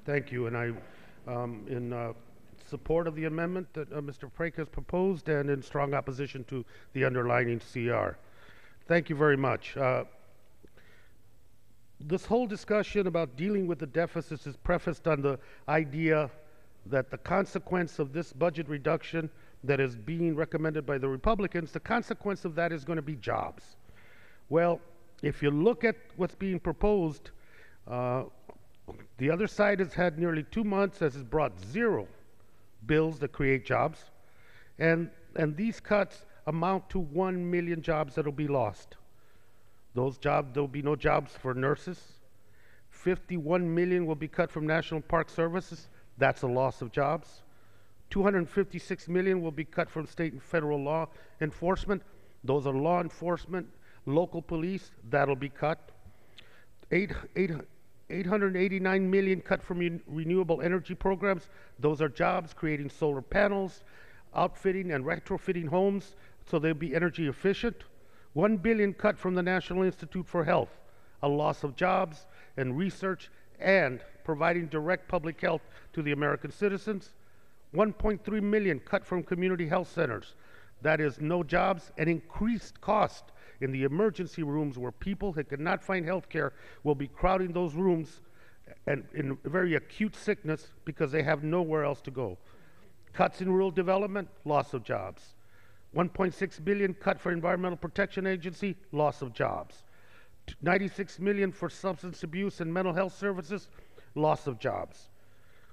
Thank you, and in support of the amendment that Mr. Prake has proposed and in strong opposition to the underlining CR. Thank you very much. This whole discussion about dealing with the deficits is prefaced on the idea that the consequence of this budget reduction that is being recommended by the Republicans, the consequence of that is going to be jobs. Well, if you look at what's being proposed, the other side has had nearly 2 months, has brought 0 bills that create jobs, and these cuts amount to 1 million jobs that will be lost. Those jobs, there will be no jobs for nurses. 51 million will be cut from National Park Services. That's a loss of jobs. 256 million will be cut from state and federal law enforcement. Those are law enforcement, local police. That'll be cut. 889 million cut from renewable energy programs. Those are jobs creating solar panels, outfitting and retrofitting homes so they'll be energy efficient. 1 billion cut from the National Institute for Health, a loss of jobs and research and providing direct public health to the American citizens. 1.3 million cut from community health centers. That is no jobs and increased cost in the emergency rooms where people that cannot find health care will be crowding those rooms and in very acute sickness because they have nowhere else to go. Cuts in rural development, loss of jobs. 1.6 billion cut for Environmental Protection Agency, loss of jobs. 96 million for substance abuse and mental health services, loss of jobs.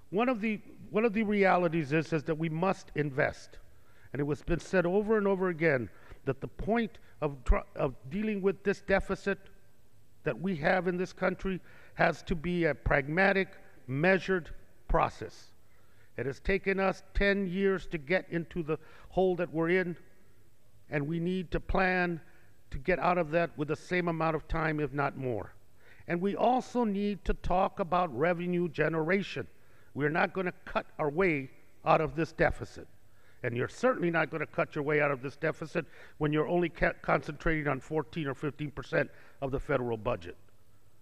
One of the realities is that we must invest. And it has been said over and over again that the point of dealing with this deficit that we have in this country has to be a pragmatic, measured process. It has taken us 10 years to get into the hole that we're in, and we need to plan to get out of that with the same amount of time, if not more. And we also need to talk about revenue generation. We're not going to cut our way out of this deficit. And you're certainly not going to cut your way out of this deficit when you're only concentrating on 14 or 15% of the federal budget.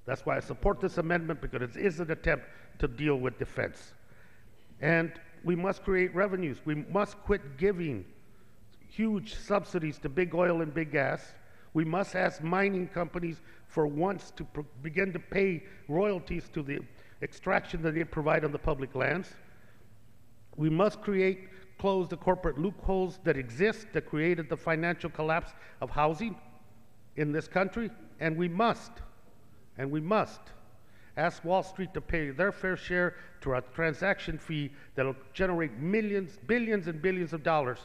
That's why I support this amendment, because it is an attempt to deal with defense. And we must create revenues. We must quit giving huge subsidies to big oil and big gas. We must ask mining companies for once to begin to pay royalties to the extraction that they provide on the public lands. We must close the corporate loopholes that exist that created the financial collapse of housing in this country. And we must ask Wall Street to pay their fair share to a transaction fee that will generate millions, billions and billions of dollars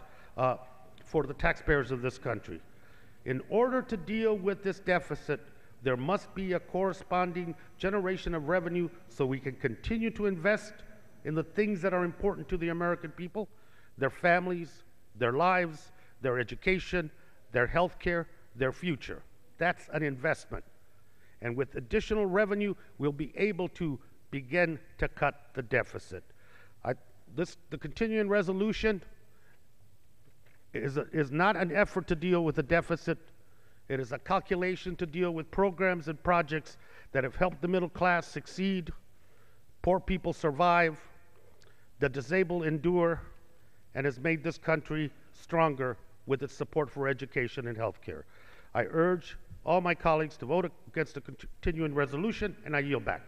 for the taxpayers of this country. In order to deal with this deficit, there must be a corresponding generation of revenue so we can continue to invest in the things that are important to the American people, their families, their lives, their education, their health care, their future. That's an investment. And with additional revenue, we'll be able to begin to cut the deficit. The continuing resolution is not an effort to deal with the deficit. It is a calculation to deal with programs and projects that have helped the middle class succeed, poor people survive, the disabled endure, and has made this country stronger with its support for education and health care. I urge all my colleagues to vote against the continuing resolution, and I yield back.